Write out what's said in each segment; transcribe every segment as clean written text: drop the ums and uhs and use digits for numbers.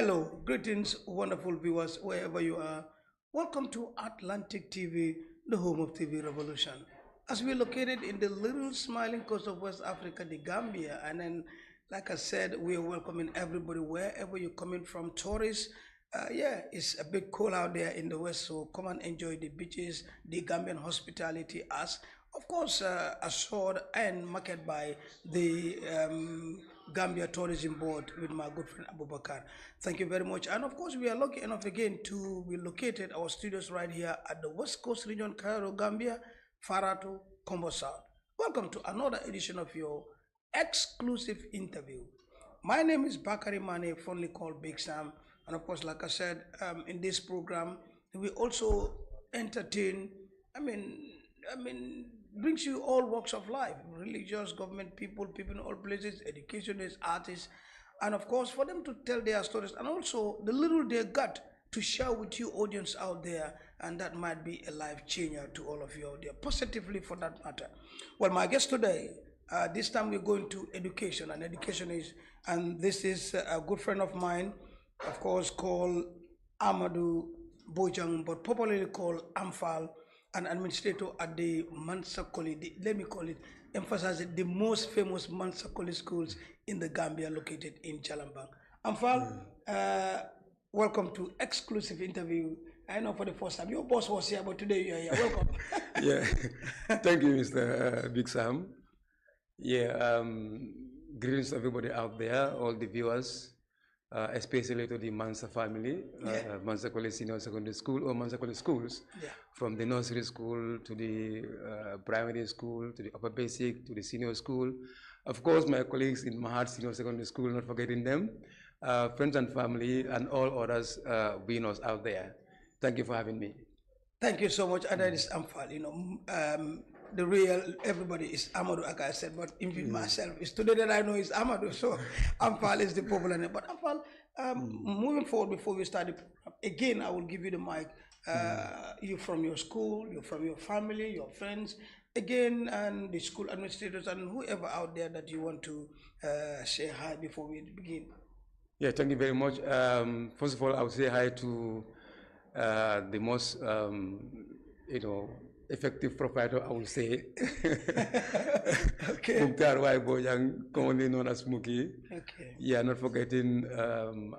Hello, greetings, wonderful viewers, wherever you are. Welcome to Atlantic TV, the home of TV revolution. As we're located in the little smiling coast of West Africa, the Gambia, and then, like I said, we are welcoming everybody wherever you're coming from, tourists. Yeah, it's a bit cold out there in the west, so come and enjoy the beaches, the Gambian hospitality, as of course assured and marketed by the Gambia Tourism Board with my good friend Abu Bakar. Thank you very much. And of course, we are lucky enough again to be located our studios right here at the West Coast region, Cairo, Gambia, Farato, Combo South. Welcome to another edition of your exclusive interview. My name is Bakary Manneh, fondly called Big Sam. And of course, like I said, in this program, we also entertain, brings you all walks of life, religious, government, people in all places, educationists, artists, and of course, for them to tell their stories and also the little they got to share with you audience out there, and that might be a life changer to all of you out there, positively for that matter. Well, my guest today, this time we're going to education, and education is, and this is a good friend of mine, of course, called Amadou Bojang, but popularly called AnFaal, an administrator at the Mansa Colley, let me call it, emphasize it, the most famous Mansa Colley schools in the Gambia located in Chalambang. AnFaal, welcome to exclusive interview. I know for the first time, your boss was here, but today you are here. Welcome. Yeah, thank you, Mr. Big Sam. Yeah, greetings to everybody out there, all the viewers. Especially to the Mansa family, Mansa Colley Senior Secondary School or Mansa Colley schools, from the nursery school to the primary school, to the upper basic, to the senior school. Of course, my colleagues in Mahat Senior Secondary School, not forgetting them, friends and family, and all others winners out there. Thank you for having me. Thank you so much, and that is AnFaal. You know, the real everybody is Amadou, like I said, but even myself, it's today that I know is Amadou, so AnFaal is the popular name. But AnFaal, moving forward before we start the program, again, I will give you the mic. You from your school, you from your family, your friends, again, and the school administrators and whoever out there that you want to say hi before we begin. Yeah, thank you very much. First of all, I would say hi to the most, effective provider, I would say. Okay. Bojang, commonly known as Muki. Okay. Yeah, not forgetting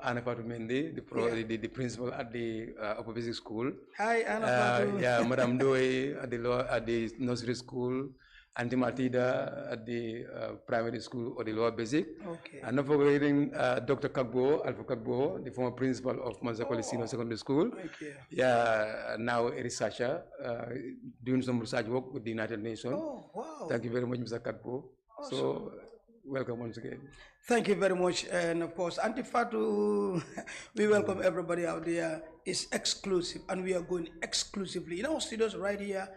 AnFaal the principal at the upper basic school. Hi, AnFaal. Yeah, Madam Doi at the nursery school. Auntie Matida at the primary school or the lower basic. Okay. And not forgetting Dr. Kagbo, Alpha Kagbo, the former principal of Mansa Colley Senior Secondary School. Okay. Yeah, now a researcher, doing some research work with the United Nations. Oh, wow. Thank you very much, Mr. Kagbo. Awesome. So, welcome once again. Thank you very much. And of course, Auntie Fatu, we welcome everybody out there. It's exclusive, and we are going exclusively in our studios right here,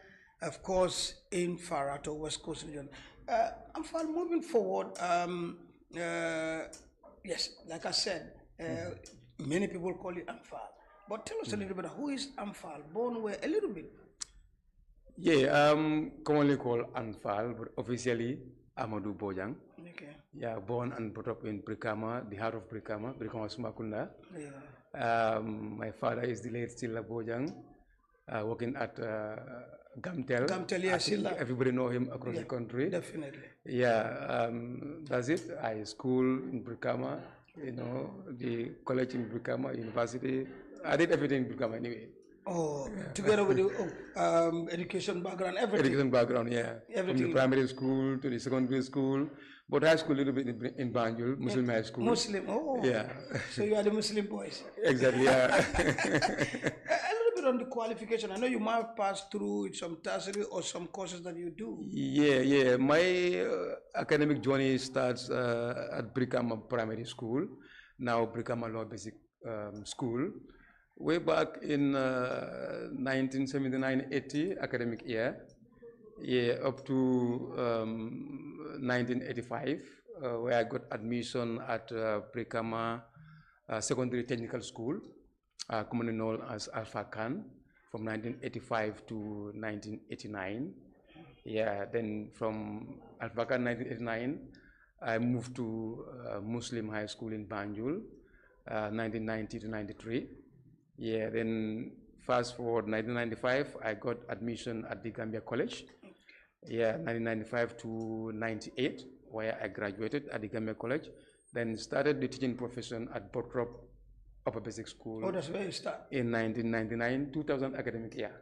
of course, in Farato, West Coast region. AnFaal, moving forward, yes, like I said, many people call it AnFaal. But tell us a little bit, who is AnFaal? Born where? A little bit. Yeah, commonly called AnFaal, but officially Amadou Bojang. Okay. Yeah, born and brought up in Brikama, the heart of Brikama Sumakunda. Yeah. My father is the late Silla Bojang, working at Gamtel. Gamtel, yeah, Silla. Everybody know him across the country. Definitely. Yeah, that's it. I school in Brikama, the college in Brikama, university. I did everything in Brikama anyway. Oh, together with the education background, everything. Education background, yeah. Everything. From the primary school to the secondary school, but high school a little bit in Banjul, Muslim high school. Muslim, oh. Yeah. So you are the Muslim boys. Exactly, yeah. A little bit on the qualification. I know you might have passed through some tertiary or some courses that you do. Yeah. My academic journey starts at Brikama Primary School, now Brikama Lower Basic School. Way back in 1979-80 academic year, up to 1985, where I got admission at Brikama Secondary Technical School, commonly known as Alpha Khan, from 1985 to 1989. Yeah, then from Alpha Khan 1989, I moved to Muslim High School in Banjul. 1990 to 93. Yeah, then fast forward 1995, I got admission at the Gambia College. Yeah, 1995 to 98, where I graduated at the Gambia College. Then started the teaching profession at Botrop Upper Basic School. Oh, that's where you start. In 1999, 2000 academic year.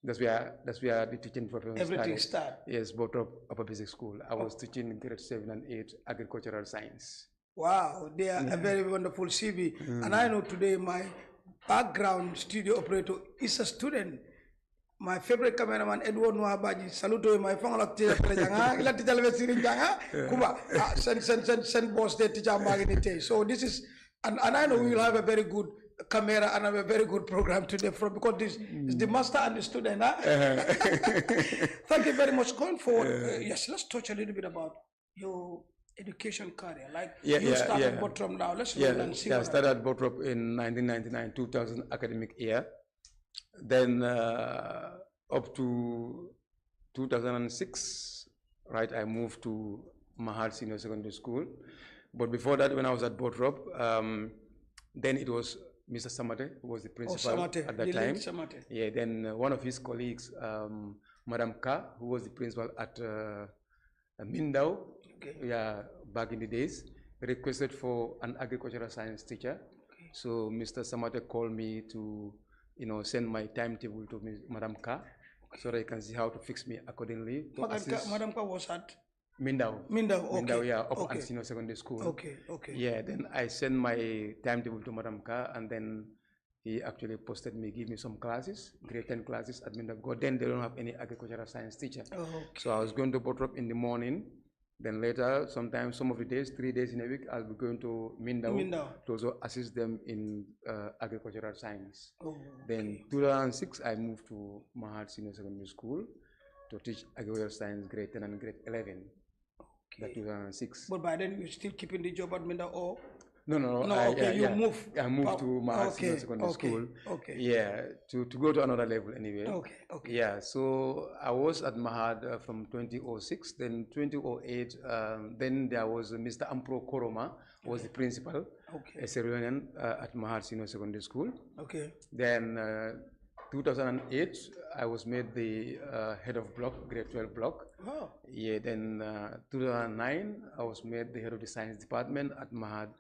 That's where the teaching profession Everything started. start. Yes, Botrop Upper Basic School. I was teaching grade 7 and 8 agricultural science. Wow, they are a very wonderful CV. And I know today my background studio operator is a student. My favorite cameraman Edward Noabaji, saluto my fangala teacher pelajanga, ila teacher leve sirin janga, kuba send boss de teacher magini. So this is, and I know we will have a very good camera and have a very good program today because this is the master and the student. Huh? Thank you very much. Going forward, yes, let's touch a little bit about your education career. Like you started Botrop now. Let's roll and see. I started at Botrop in 1999-2000 academic year. Then up to 2006, right, I moved to Mahad Senior Secondary School. But before that, when I was at Botrop, then it was Mr. Samate, who was the principal at that time. Samate. Yeah, then one of his colleagues, Madam Ka, who was the principal at Mindau, back in the days, requested for an agricultural science teacher. So Mr. Samate called me to send my timetable to Madam Ka, so that I can see how to fix me accordingly. Madam Ka was at Mindau. Okay. Yeah, up at Senior Secondary School. Okay. Yeah, then I sent my timetable to Madam Ka, and then he actually posted me, give me some classes, grade 10 classes at Mindau. Then they don't have any agricultural science teacher. So I was going to Botrop in the morning. Then later, sometimes some of the days, 3 days in a week, I'll be going to Mindau to also assist them in agricultural science. Then 2006, I moved to Mahad Senior Secondary School to teach agricultural science grade 10 and grade 11. That 2006. But by then, you're still keeping the job at Mindau or? No. You moved. I moved to Mahad Senior Secondary School. Yeah, to go to another level anyway. Okay. Yeah, so I was at Mahad from 2006, then 2008, then there was Mr. Ampro Koroma, who was the principal, a Syrian at Mahad Senior Secondary School. Then 2008, I was made the head of block, grade 12 block. Yeah, then 2009, I was made the head of the science department at Mahad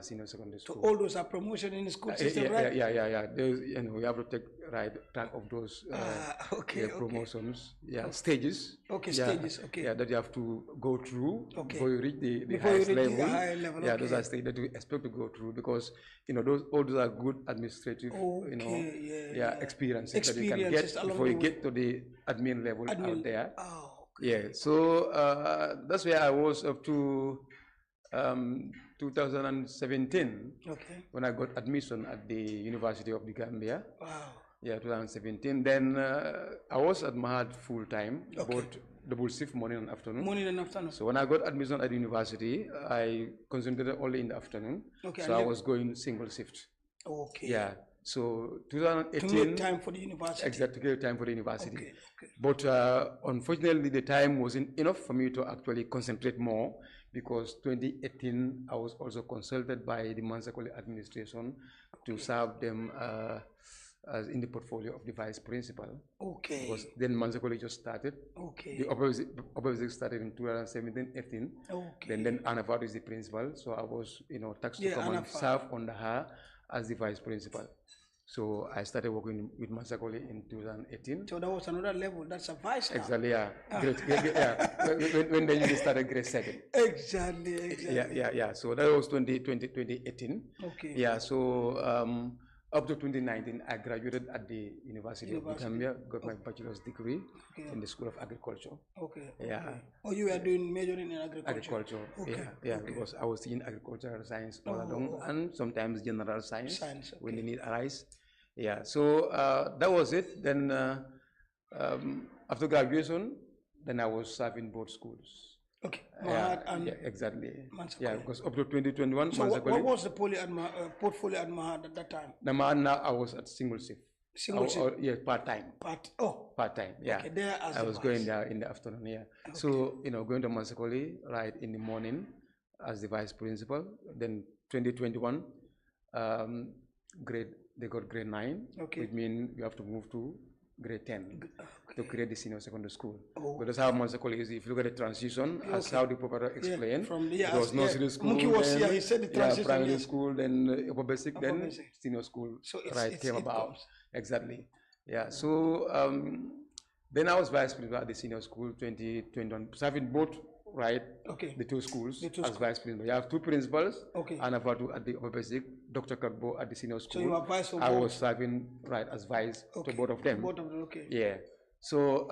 Senior Secondary School. So all those are promotion in the school system, right? Yeah. Those, we have to take track of those promotions. Yeah, stages. Stages. Yeah, that you have to go through before you reach the highest level. Yeah, those are stages that you expect to go through because all those are good administrative, experiences that you can get before you get to the admin level out there. Yeah, so that's where I was up to 2017 when I got admission at the University of the Gambia. Yeah, 2017. Then I was at Mahad full time, about double shift morning and afternoon. So when I got admission at the university, I concentrated only in the afternoon. So I was going single shift. Yeah. So 2018. To make time for the university. Exactly, to make time for the university. But unfortunately, the time wasn't enough for me to actually concentrate more because 2018, I was also consulted by the Mansa Colley administration to serve them as in the portfolio of the vice principal. Because then Mansa Colley just started. The opposite started in 2017-18. Then AnFaal is the principal, so I was tasked to come and serve under her as the vice principal. So I started working with Mansa Colley in 2018. So that was another level. That's a vice now. Exactly, yeah. When they usually started grade 7. Exactly. Yeah. So that was 2018. Yeah, so up to 2019, I graduated at the University of the Gambia, got my bachelor's degree in the School of Agriculture. Yeah. Oh, you were doing majoring in agriculture? Because I was in agricultural science all along and sometimes general science when the need arise. Yeah, so that was it. Then after graduation, then I was serving both schools. Exactly. Because up to 2021. So what was the portfolio at Mahad at that time? The Mahad now I was at single shift. Part-time. Part-time, yeah. There as I was going there in the afternoon, So, going to Mansa Colley, right, in the morning as the vice principal. Then 2021, they got grade 9, which means you have to move to grade 10 to create the senior secondary school. But that's how Mansa Colley is. If you look at the transition, as how the professor explained, it was nursery school, then, he said the transition, primary school, then upper basic, then basic. senior school, So came about. Exactly. Yeah, so then I was vice principal at the senior school 2021. So having both, the two schools as vice principal. You have two principals, AnFaal at the upper basic, Dr. Kakbo at the senior school. So you are vice for I both? was serving as vice to both of them. Both of them, Yeah. So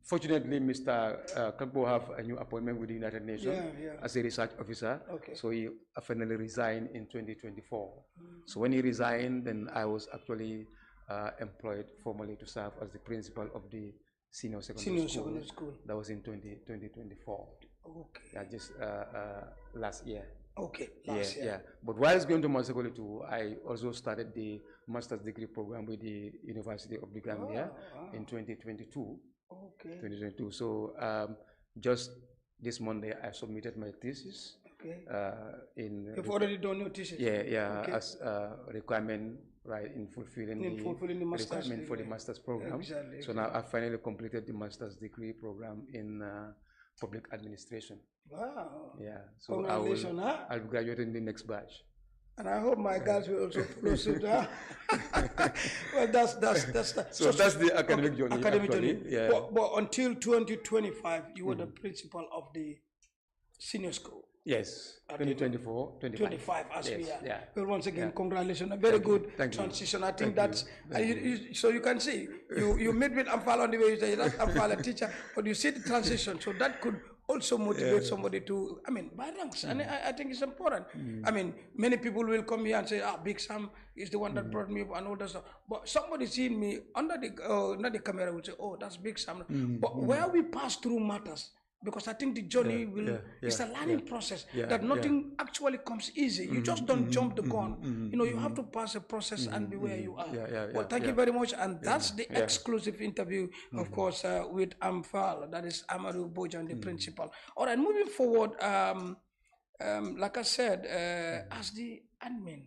fortunately, Mr. Kakbo have a new appointment with the United Nations as a research officer. So he finally resigned in 2024. So when he resigned, then I was actually employed formally to serve as the principal of the senior secondary school. That was in 2024. Yeah, just last year. Last year. Yeah. But while I was going to Mansa Colley too, I also started the master's degree program with the University of the Gambia in 2022. 2022. So just this Monday, I submitted my thesis. You've already done your thesis? Yeah, as a requirement, in fulfilling the master's requirement for the master's program. So now I finally completed the master's degree program in public administration. Wow. Yeah. So I'll be graduating in the next batch. And I hope my guys will also follow suit. Well, that's so that's the academic journey. Academic journey. Yeah. But until 2025, you were the principal of the senior school. Yes, 2024, 25 as we are. Yeah. Well, once again, congratulations. A very good transition. I think that's, so you can see, you meet with AnFaal on the way, you say, that's AnFaal, a teacher, but you see the transition, so that could also motivate somebody to, buy ranks. And I think it's important. Many people will come here and say, Big Sam is the one that brought me up and all that stuff. But somebody seeing me under the camera will say, oh, that's Big Sam. But where we pass through matters. Because I think the journey it's a learning process that nothing actually comes easy. You just don't jump the gun. You have to pass a process and be where you are. Well, thank you very much. And that's the exclusive interview, of course, with AnFaal. That is Amadou Bojang, the principal. All right, moving forward, like I said, as the admin,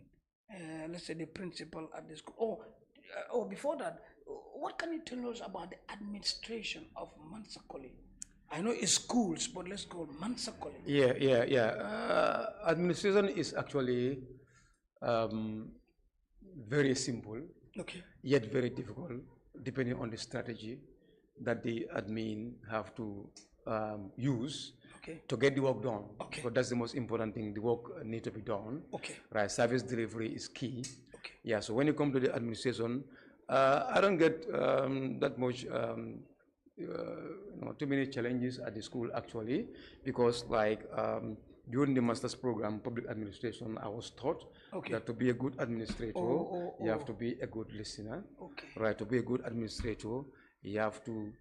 let's say the principal at the school. Before that, what can you tell us about the administration of Mansa Colley? I know it's schools, but let's go Mansa Colley. Yeah. Administration is actually very simple, yet very difficult, depending on the strategy that the admin have to use to get the work done. So that's the most important thing. The work needs to be done. Service delivery is key. Yeah. So when you come to the administration, I don't get that much. Too many challenges at the school actually, because during the master's program, public administration, I was taught that to be a good administrator, you have to be a good listener. To be a good administrator, you have to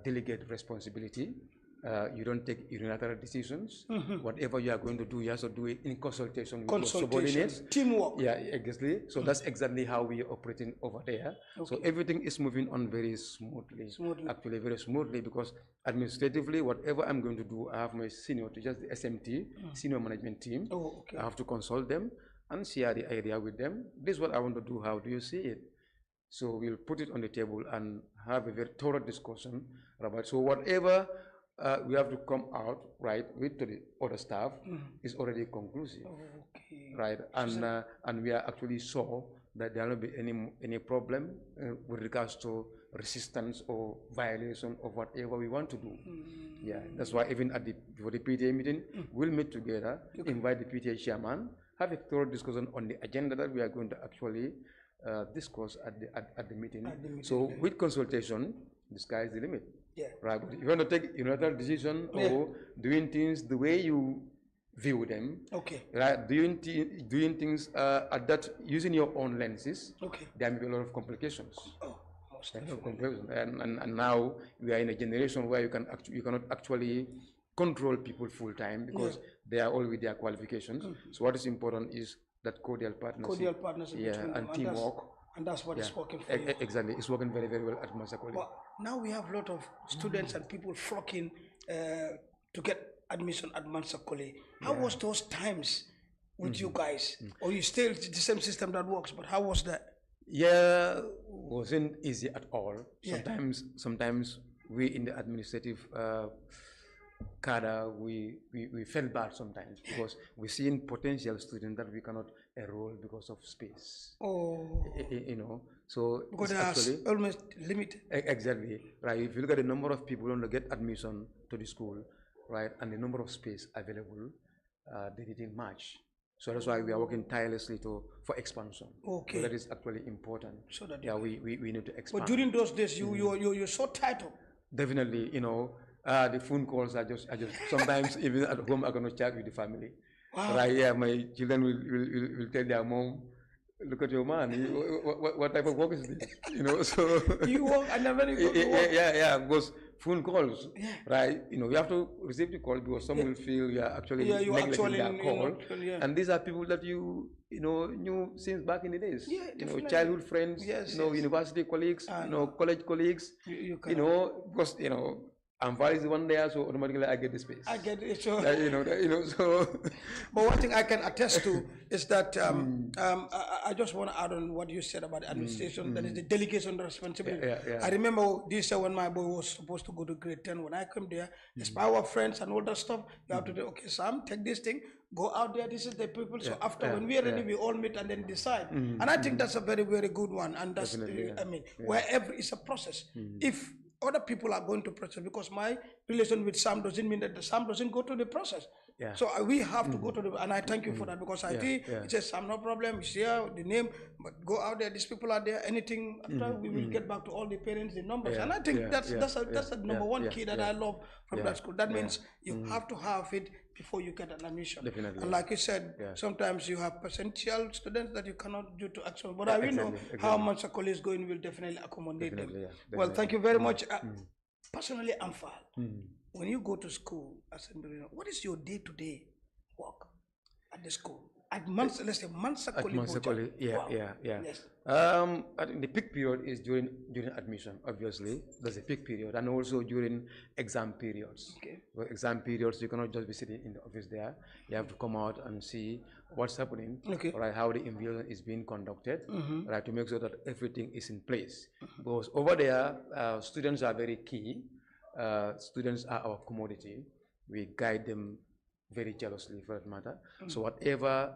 delegate responsibility. You don't take unilateral decisions. Whatever you are going to do, you have to do it in consultation with your subordinates. Teamwork. Yeah, exactly. So that's exactly how we are operating over there. So everything is moving on very smoothly. Actually, very smoothly, because administratively, whatever I'm going to do, I have my senior teachers, the SMT, senior management team. I have to consult them and share the idea with them. This is what I want to do. How do you see it? So we'll put it on the table and have a very thorough discussion about. So whatever we have to come out with to the other staff is already conclusive, and we are actually sure that there will not be any problem with regards to resistance or violation of whatever we want to do. Yeah, that's why even at for the PTA meeting, we'll meet together, invite the PTA chairman, have a thorough discussion on the agenda that we are going to actually discuss at the meeting. So with consultation, the sky is the limit. But if you want to take another decision or doing things the way you view them, doing things at that using your own lenses, there may be a lot of complications. And now we are in a generation where you cannot actually control people full time, because they are all with their qualifications. So what is important is that cordial partnership, and teamwork. And that's what is working for you. Exactly, it's working very, very well at Mansa Colley. But now we have a lot of students and people flocking to get admission at Mansa Colley. How was those times with you guys, or you still the same system that works? But how was that? Yeah, wasn't easy at all. Yeah. Sometimes we in the administrative cadre, we felt bad sometimes because we see in potential students that we cannot enroll because of space. Oh, You know, so because it's that's actually almost limited. exactly right. If you look at the number of people who want to get admission to the school, right, and the number of space available, they didn't match. So that's why we are working tirelessly for expansion. Okay. So that is actually important. So that Yeah, we need to expand. But during those days, you're so tight up. Definitely, you know, the phone calls are just sometimes even at home I cannot chat with the family. Wow. Right? Yeah, my children will tell their mom, look at your man. What type of work is this? You know, so You work and then when you go to work. yeah, because phone calls, right? You know, you have to receive the call because some will feel you are actually neglecting their call, and these are people that you know knew since back in the days. Yeah, you know, childhood friends, you know, university colleagues, you know, college colleagues. You know, because you know. AnFaal is the one there, so automatically I get the space. I get it. So you know, so. But one thing I can attest to is that I just want to add on what you said about administration. That is the delegation responsibility. I remember this year when my boy was supposed to go to grade 10. When I come there, despite our friends and all that stuff, you have to do, okay, Sam, take this thing, go out there. This is the people. So after when we are ready, we all meet and then decide. And I think that's a very, very good one. And that's I mean, wherever it's a process. If other people are going to process, because my relation with Sam doesn't mean that the Sam doesn't go to the process. So we have to go to the, and I thank you for that, because I think it says Sam, no problem, it's here, the name, but go out there, these people are there, anything, after we will get back to all the parents, the numbers. And I think that's the number one key that I love from that school. That means you have to have it before you get an admission. Definitely. And like you said, sometimes you have potential students that you cannot do to action. But I will know how Mansa Colley is going, will definitely accommodate them. Well, thank you very much. Personally, AnFaal, when you go to school, what is your day-to-day work at the school? At Mansa, let's say Mansa Colley. Mansa Colley, Wow. Yes. I think the peak period is during admission, obviously. There's a peak period, and also during exam periods. Okay. Well, exam periods, you cannot just be sitting in the office there. You have to come out and see what's happening, right? How the invigilator is being conducted, right? To make sure that everything is in place. Because over there, students are very key. Students are our commodity. We guide them very jealously, for that matter. So whatever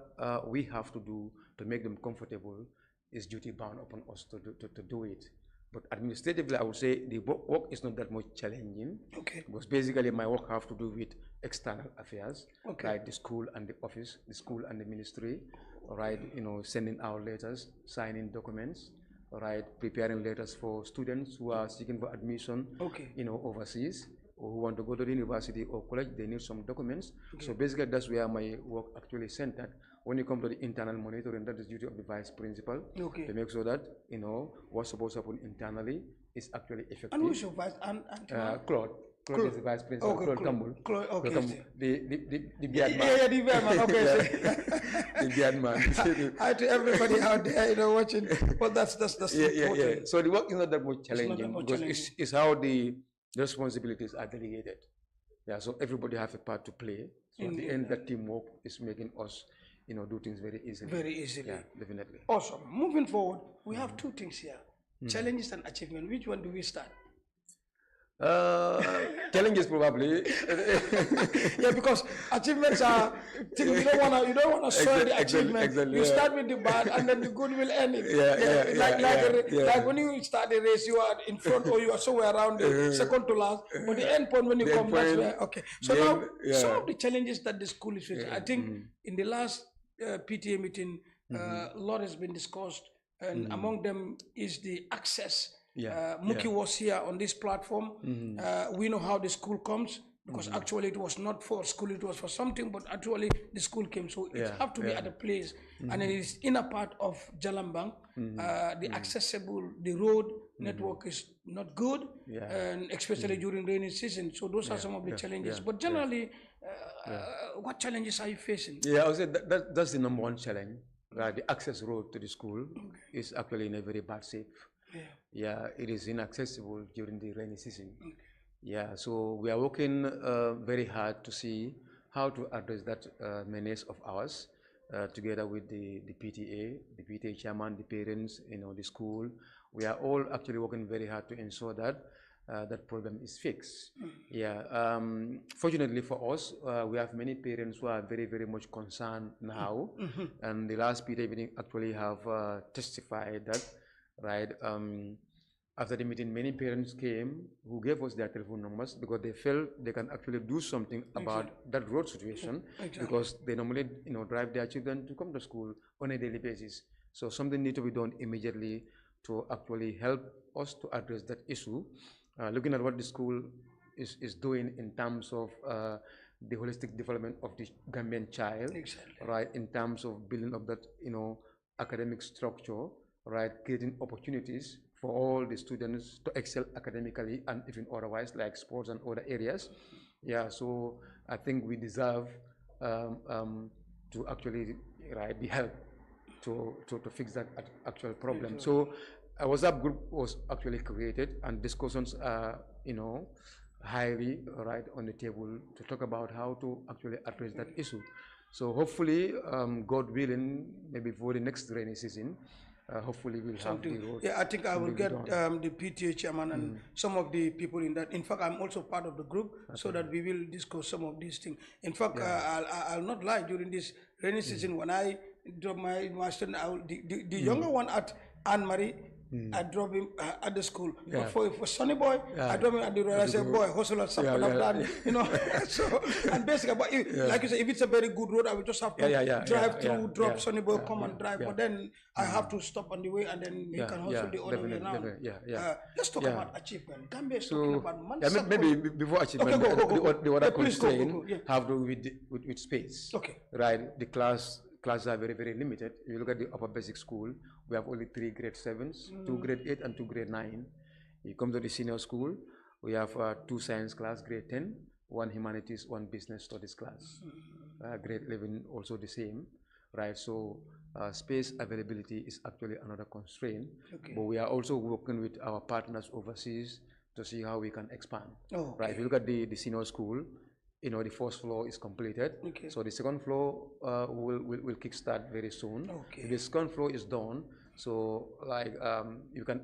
we have to do to make them comfortable is duty bound upon us to do it. But administratively, I would say the work is not that much challenging. Because basically my work have to do with external affairs, right? The school and the office, the school and the ministry, right? You know, sending out letters, signing documents, right? Preparing letters for students who are seeking for admission, you know, overseas, or who want to go to the university or college. They need some documents. So basically, that's where my work actually centered. When you come to the internal monitoring, that is duty of the vice principal to make sure that, you know, what's supposed to happen internally is actually effective. And who's your vice? Claude. Claude is the vice principal. Claude Campbell. The beard man. Yeah, the beard man. Okay. The beard man. Hi to everybody out there, you know, watching. Well, that's important. So the work is not that much challenging, because it's how the responsibilities are delegated. Yeah, so everybody have a part to play. So at the end, that teamwork is making us, you know, do things very easily. Very easily. Yeah, definitely. Awesome. Moving forward, we have two things here: challenges and achievement. Which one do we start? Challenges probably. Yeah, because achievements are things you don't wanna show the achievement. You start with the bad and then the good will end it. Like when you start the race, you are in front or you are somewhere around the second to last. But the end point when you come, that's where So now some of the challenges that the school is facing. I think in the last PTA meeting, a lot has been discussed, and among them is the access. Muki was here on this platform. We know how the school comes, because actually it was not for school, it was for something, but actually the school came. So it have to be at a place, and it is inner part of Jalambang. The accessible, the road network is not good, and especially during rainy season. So those are some of the challenges. But generally, what challenges are you facing? Yeah, I would say that's the number one challenge. Right, the access road to the school is actually in a very bad shape. Yeah, it is inaccessible during the rainy season. Yeah, so we are working very hard to see how to address that menace of ours. together with the PTA, the PTA chairman, the parents, the school. We are all actually working very hard to ensure that that problem is fixed. Yeah. Fortunately for us, we have many parents who are very, very much concerned now. And the last PTA meeting actually have testified that, right? After the meeting, many parents came who gave us their telephone numbers because they felt they can actually do something about that road situation because they normally, drive their children to come to school on a daily basis. So something needs to be done immediately to actually help us to address that issue. Looking at what the school is doing in terms of the holistic development of the Gambian child, right? In terms of building up that, academic structure, right? Creating opportunities for all the students to excel academically and even otherwise, like sports and other areas. Yeah, so I think we deserve to actually, right, be helped to fix that actual problem. So a WhatsApp group was actually created, and discussions are, highly right on the table to talk about how to actually address that issue. So hopefully, God willing, maybe for the next rainy season, hopefully we'll have the road. Yeah, I think I will get the PTA chairman and some of the people in that. In fact, I'm also part of the group so that we will discuss some of these things. In fact, I'll not lie, during this rainy season, when I drop my student, the younger one at Anne-Marie, I drop him at the school. But for Sonny Boy, I drop him at the road. I say, boy, hustle or something like that, So, and basically, but like you say, if it's a very good road, I will just have to drive through, drop Sonny Boy, come and drive. But then I have to stop on the way, and then he can hustle the other way around. Let's talk about achievement. Gambia is talking about Mansa. Maybe before achievement, the other constraint have to do with space. Right, the classes are very, very limited. If you look at the upper basic school, we have only 3 grade 7s, 2 grade 8 and 2 grade 9. You come to the senior school, we have 2 science class, grade 10, 1 humanities, 1 business studies class. Grade 11 also the same, right? So space availability is actually another constraint, but we are also working with our partners overseas to see how we can expand. Right, if you look at the senior school, the first floor is completed. So the second floor will kickstart very soon. If the second floor is done, so like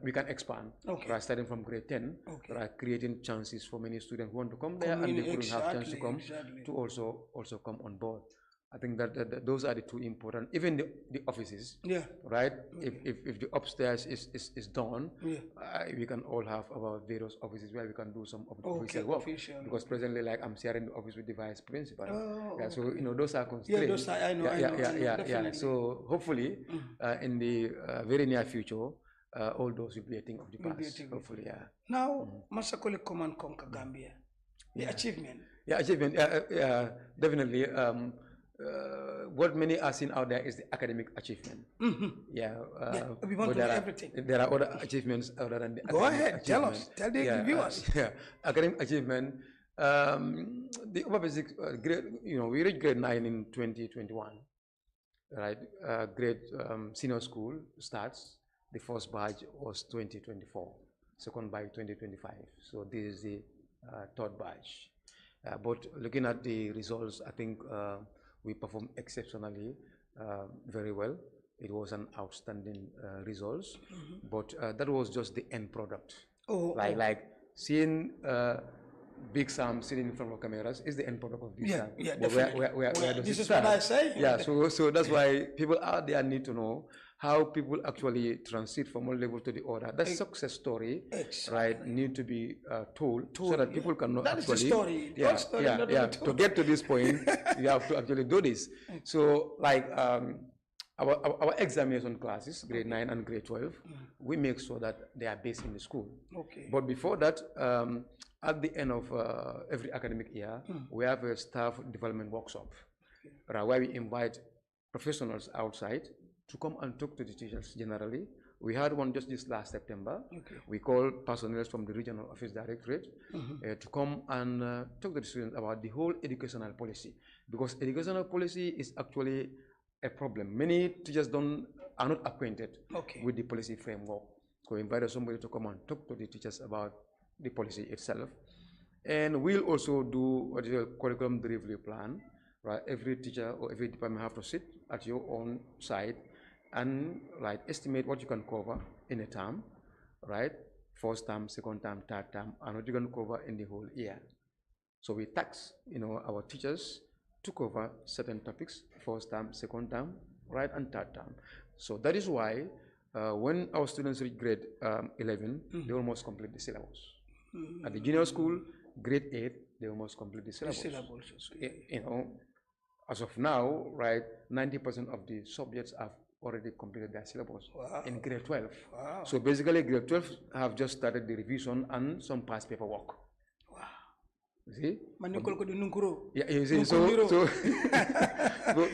we can expand, right, starting from grade 10, right, creating chances for many students who want to come there and they couldn't have chance to come to also come on board. I think that those are the 2 important. Even the offices, right? If the upstairs is done, we can all have our various offices where we can do some official work. Because presently, like I'm sharing the office with the vice principal. So those are constraints. I know. So hopefully, in the very near future, all those will be a thing of the past. Hopefully, Now, Mansa Colley come and conquer Gambia. The achievement. Achievement. Definitely. What many are seeing out there is the academic achievement. We want to do everything. There are other achievements other than the Go ahead, tell us, tell the viewers. Academic achievement. The upper basic grade, we reached grade 9 in 2021. Right, grade senior school starts. The first batch was 2024, second batch 2025. So this is the third batch. But looking at the results, I think we performed exceptionally very well. It was an outstanding results, but that was just the end product. Like seeing Big Sam sitting in front of cameras is the end product of Big Sam. This is what I say. So that's why people out there need to know how people actually transit from one level to the other. That success story, right, need to be told so that people can know actually. That is the story. To get to this point, you have to actually do this. So, like our examination classes, grade 9 and grade 12, we make sure that they are based in the school. But before that, at the end of every academic year, we have a staff development workshop, right, where we invite professionals outside to come and talk to the teachers generally. We had one just this last September. We called personnel from the regional office directorate to come and talk to the students about the whole educational policy, because educational policy is actually a problem. Many teachers are not acquainted with the policy framework. So we invited somebody to come and talk to the teachers about the policy itself. And we'll also do what is a curriculum delivery plan, right? Every teacher or every department have to sit at your own side and like estimate what you can cover in a term, right? First term, second term, third term, and what you can cover in the whole year. So we tax, our teachers to cover certain topics, first term, second term, right, and third term. So that is why when our students reach grade 11, they almost complete the syllabus. At the junior school, grade 8, they almost complete the syllabus. As of now, right, 90% of the subjects have already completed their syllabus in grade 12. Wow. So basically, grade 12 have just started the revision and some past paperwork. You see? Yeah, you see, so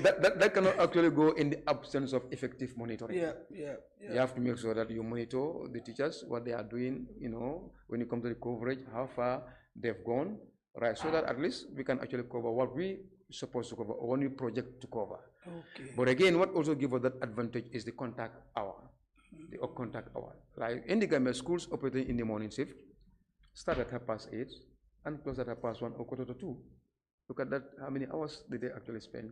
that cannot actually go in the absence of effective monitoring. Yeah. You have to make sure that you monitor the teachers, what they are doing, when it comes to the coverage, how far they've gone, right? So that at least we can actually cover what we supposed to cover or what we project to cover. Okay. But again, what also gives us that advantage is the contact hour. The contact hour. Like in the Gambia, schools operating in the morning shift start at 8:30 and close at 1:15 or 1:45. Look at that, how many hours did they actually spend,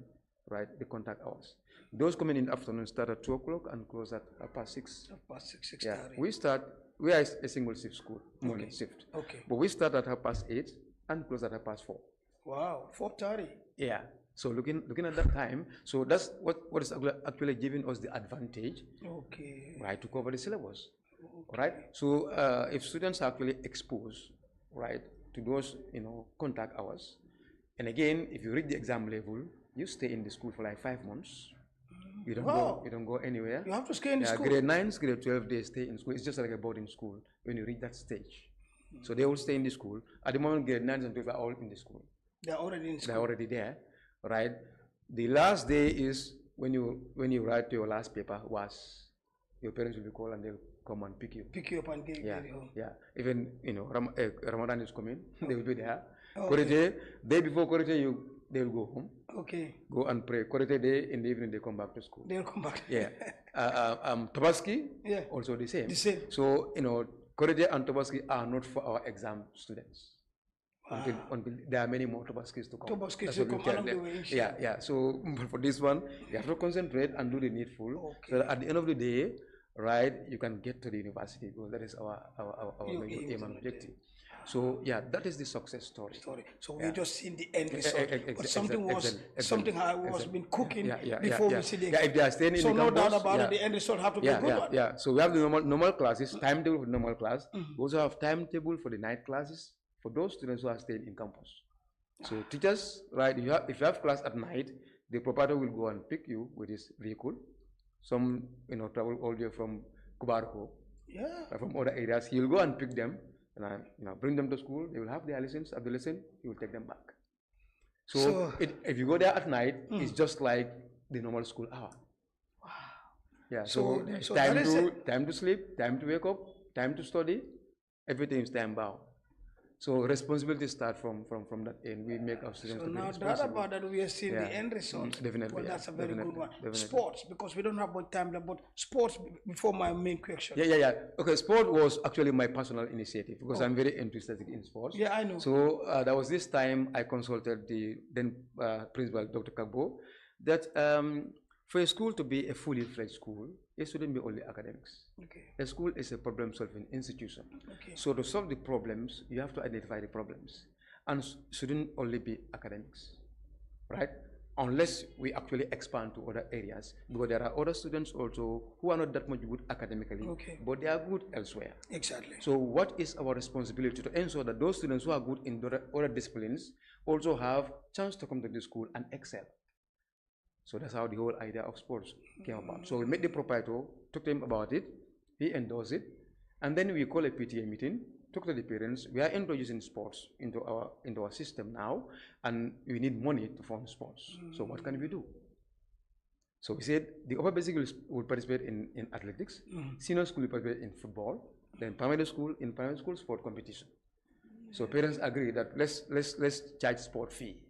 right? The contact hours. Those coming in the afternoon start at 2 o'clock and close at 6:30. 6:30. Yeah, we are a single shift school, morning shift. Okay. But we start at 8:30 and close at 4:30. Wow, 4:30. Yeah. So looking at that time, so that's what is actually giving us the advantage, right, to cover the syllabus, right? So if students are actually exposed, right, to those contact hours, and again, if you reach the exam level, you stay in the school for like 5 months. You don't go anywhere. You have to stay in the school. Grade 9, grade 12, they stay in school. It's just like a boarding school when you reach that stage. So they will stay in the school. At the moment, grade 9 and 12 are all in the school. They're already in school. They're already there, right? The last day is when you write your last paper. Your parents will be called and they'll come and pick you. Pick you up and get you home. Yeah. Even Ramadan is coming, they will be there. Korite, day before Korite, they will go home. Okay. Go and pray. Korite day in the evening they come back to school. They'll come back. Yeah. Tobaski. Yeah. Also the same. The same. So Korite and Tobaski are not for our exam students. Until there are many more Tobaskis to come. Tobaskis to come along the way. Yeah. So for this one, you have to concentrate and do the needful. So that at the end of the day, right, you can get to the university, because that is our aim and objective. So yeah, that is the success story. So we just seen the end result. But something was been cooking before we see the if they are staying in so the no campus, doubt about it, the end result have to be a good one. Yeah. So we have the normal classes, timetable for the normal class. We also have timetable for the night classes for those students who are staying in campus. So teachers, right, if you have class at night, the proprietor will go and pick you with his vehicle. Some travel all the way from Kubarko, from other areas. He will go and pick them and bring them to school. They will have their lessons. At the lesson, he will take them back. So if you go there at night, it's just like the normal school hour. Wow. Yeah. So time to sleep, time to wake up, time to study. Everything is time bound. So responsibility start from that end. We make our students. So now that about that, we are seeing the end result. Definitely. Well, that's a very good one. Definitely. Sports, because we don't have much time, but sports before my main question. Yeah. Okay, sport was actually my personal initiative, because I'm very enthusiastic in sports. Yeah, I know. So there was this time I consulted the then principal, Dr. Kagbo, that for a school to be a fully fledged school, it shouldn't be only academics. Okay. A school is a problem-solving institution. Okay. So to solve the problems, you have to identify the problems, and shouldn't only be academics, right? Unless we actually expand to other areas, because there are other students also who are not that much good academically, but they are good elsewhere. Exactly. So what is our responsibility to ensure that those students who are good in other disciplines also have chance to come to the school and excel? So that's how the whole idea of sports came about. So we met the proprietor, talked to him about it, he endorsed it, and then we call a PTA meeting, talk to the parents. We are introducing sports into our system now, and we need money to fund sports. So what can we do? So we said the upper basic will participate in athletics, senior school will participate in football, then primary school sport competition. So parents agree that let's charge sport fee.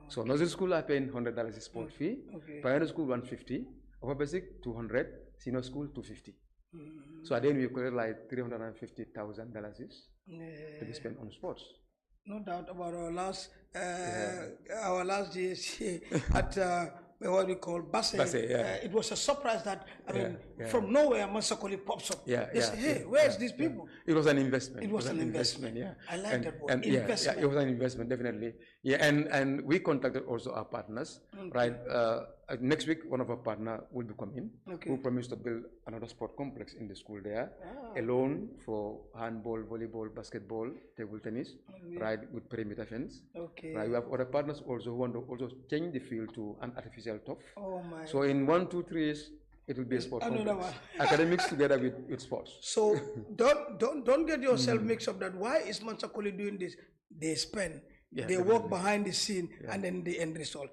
So nursery school are paying $100 sport fee, primary school $150, upper basic $200, senior school $250. So then we collect like $350,000 to be spent on sports. No doubt about our last GSC at what we call Basse. It was a surprise that I mean, from nowhere, Mansa Colley pops up. They say, "Hey, where's these people?" It was an investment. It was an investment. Yeah, I like that word. Investment. It was an investment, definitely. Yeah, and we contacted also our partners. Right. Next week, one of our partner will be coming. Who promised to build another sport complex in the school there, alone for handball, volleyball, basketball, table tennis, right, with perimeter fence. Right. We have other partners also who want to also change the field to an artificial turf. Oh my! So in 1, 2, 3 years, it will be a sport complex. Academics together with sports. So don't get yourself mixed up. That why is Mansa Colley doing this? They spend. They work behind the scene and then the end result.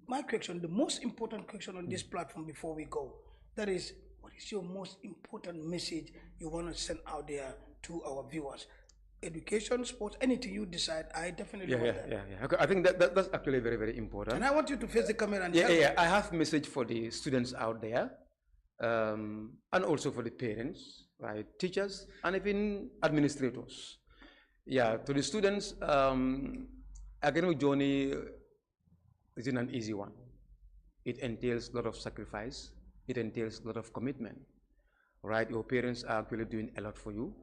My question, the most important question on this platform before we go, that is, what is your most important message you want to send out there to our viewers? Education, sports, anything you decide, I definitely want that. Okay, I think that's actually very, very important. And I want you to face the camera and I have a message for the students out there, and also for the parents, right, teachers, and even administrators. Yeah, to the students, academic journey isn't an easy one. It entails a lot of sacrifice. It entails a lot of commitment, right? Your parents are actually doing a lot for you.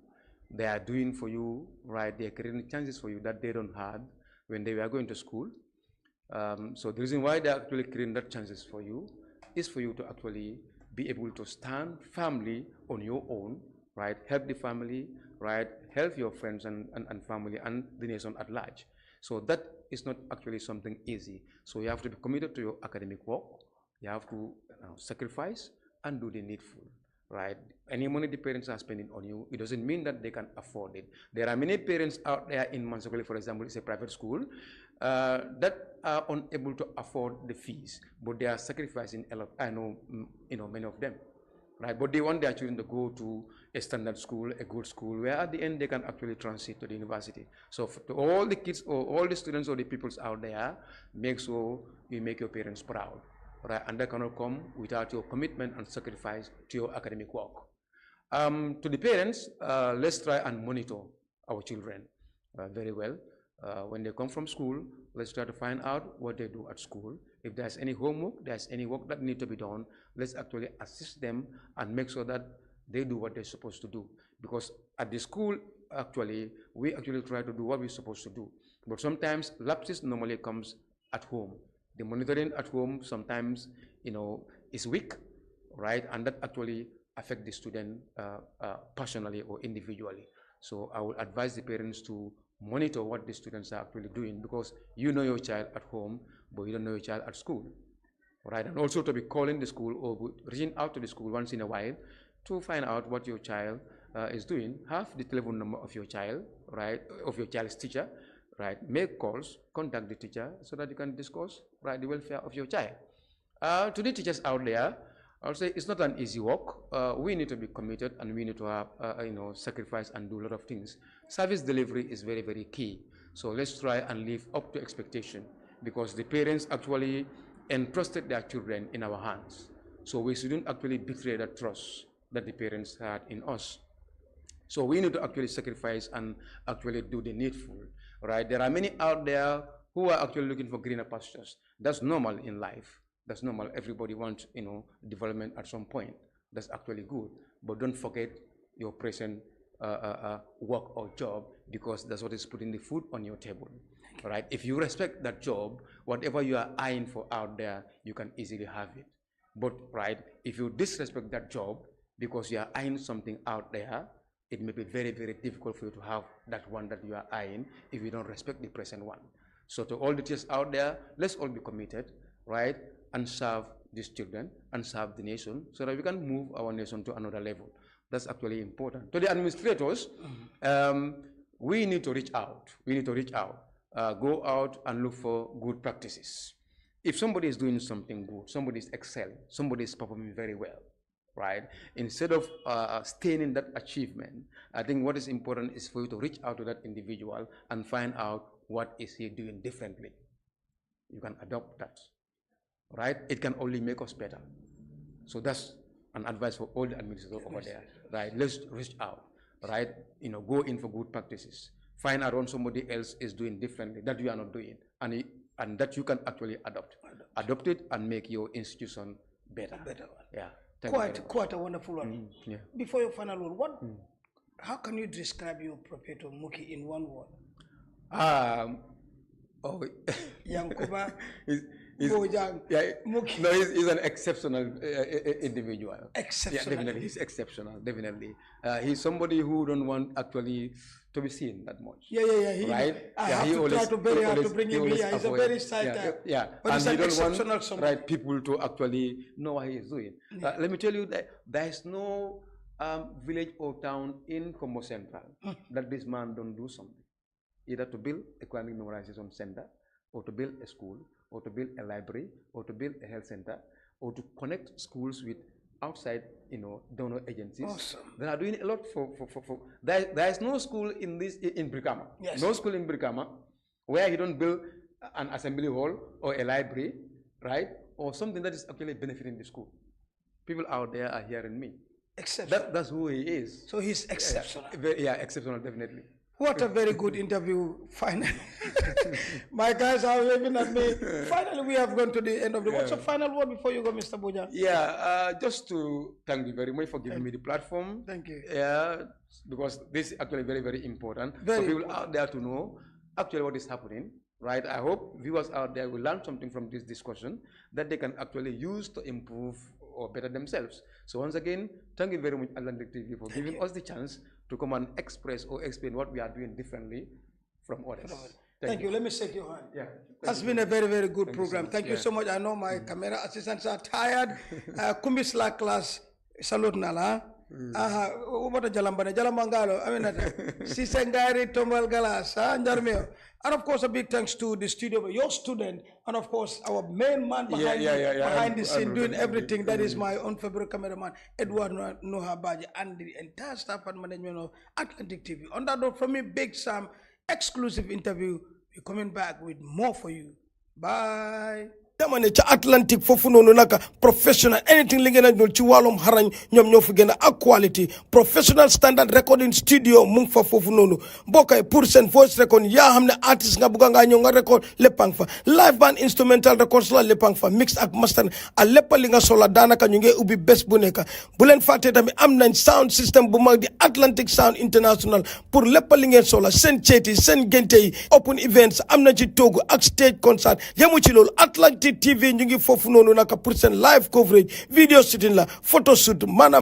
They are doing for you, right? They are creating chances for you that they don't have when they were going to school. So the reason why they are actually creating that chances for you is for you to actually be able to stand firmly on your own, right? Help the family, right? Help your friends and family and the nation at large. So that is not actually something easy. So you have to be committed to your academic work. You have to sacrifice and do the needful, right? Any money the parents are spending on you, it doesn't mean that they can afford it. There are many parents out there in Mansa Colley, for example, it's a private school, that are unable to afford the fees, but they are sacrificing a lot. I know, many of them, right? But they want their children to go to a standard school, a good school, where at the end they can actually transit to the university. So to all the kids or all the students or the peoples out there, make sure you make your parents proud, right? And that cannot come without your commitment and sacrifice to your academic work. To the parents, let's try and monitor our children very well. When they come from school, let's try to find out what they do at school. If there's any homework, there's any work that needs to be done, let's actually assist them and make sure that they do what they're supposed to do. Because at the school, actually, we actually try to do what we're supposed to do. But sometimes lapses normally comes at home. The monitoring at home sometimes, is weak, right? And that actually affects the student personally or individually. So I would advise the parents to monitor what the students are actually doing, because you know your child at home, but you don't know your child at school, right? And also to be calling the school or reaching out to the school once in a while to find out what your child is doing. Have the telephone number of your child, right, of your child's teacher, right? Make calls, contact the teacher so that you can discuss, right, the welfare of your child. To the teachers out there, I'll say it's not an easy work. We need to be committed and we need to have, sacrifice and do a lot of things. Service delivery is very, very key. So let's try and live up to expectation, because the parents actually entrusted their children in our hands. So we shouldn't actually betray that trust that the parents had in us. So we need to actually sacrifice and actually do the needful, right? There are many out there who are actually looking for greener pastures. That's normal in life. That's normal. Everybody wants, development at some point. That's actually good. But don't forget your present work or job, because that's what is putting the food on your table, right? If you respect that job, whatever you are eyeing for out there, you can easily have it. But, right, if you disrespect that job because you are eyeing something out there, it may be very, very difficult for you to have that one that you are eyeing if you don't respect the present one. So to all the teachers out there, let's all be committed, right, and serve these children and serve the nation so that we can move our nation to another level. That's actually important. To the administrators, we need to reach out. We need to reach out. Go out and look for good practices. If somebody is doing something good, somebody is excelling, somebody is performing very well, right? Instead of staying in that achievement, I think what is important is for you to reach out to that individual and find out what is he doing differently. You can adopt that, right? It can only make us better. So that's an advice for all the administrators over there, right? Let's reach out, right? Go in for good practices. find out what somebody else is doing differently that you are not doing, and that you can actually adopt it and make your institution better. Yeah. Quite a wonderful one. Yeah. Before your final word, how can you describe your Prophet Muki in one word? Yankuba, Bojang, Muki. No, he's an exceptional individual. Exceptional. Yeah, definitely, he's exceptional. Definitely, he's somebody who don't want actually to be seen that much. Yeah. He always try to very hard to bring him here. He's a very shy guy. Yeah. But and he's he an don't exceptional want people to actually know what he is doing. Let me tell you that there is no village or town in Congo Central that this man don't do something. Either to build a Quranic memorization center, or to build a school, or to build a library, or to build a health center, or to connect schools with outside, donor agencies. Awesome. They are doing a lot for there is no school in Brikama. Yes. No school in Brikama where you don't build an assembly hall or a library, right? Or something that is actually benefiting the school. People out there are hearing me. Exceptional. That's who he is. So he's exceptional. Yeah, exceptional, definitely. What a very good interview. Finally, my guys are waving at me. Finally, we have gone to the end of the. What's your final word before you go, Mr. Bojang? Yeah, just to thank you very much for giving me the platform. Thank you. Yeah, because this is actually very, very important for people out there to know actually what is happening. Right? I hope viewers out there will learn something from this discussion that they can actually use to improve or better themselves. So once again, thank you very much, Atlantic TV, for giving us the chance to come and express or explain what we are doing differently from others. Thank you. Let me shake your hand. Yeah. That's been a very, very good program. Thank you so much. I know my camera assistants are tired. Kumisla class, salute nala. What a jalambangalo. I mean, Sisengari, Tomal Galas, and of course, a big thanks to the studio, your student, and of course, our main man behind the scene, doing everything. That is my own favorite cameraman, Edward Noha Baji, and the entire staff and management of Atlantic TV. On that note, from me, Big Sam, exclusive interview. We're coming back with more for you. Bye. Damane ca Atlantic fofu nonu naka professional anything li ngeen ñul ci walum xarañ ñom ñoo fi gëna ak quality professional standard recording studio mu fa fofu nonu bokay pour sen voice record ya xamne artist nga buga nga ñëw nga record lepang fa live band instrumental records la lepang fa mix ak master a lepp li nga sola danaka ñu ngi ubbi bes bu nekk bu len faté tamit am nañ sound system bu mag di Atlantic Sound International pour lepp li ngeen sola sen ciéti sen genté yi open events am na ci togu ak stage concert yamu ci lolu Atlantic TV ñu ngi fofu nonu naka pour sen live coverage video shooting la photo shoot manam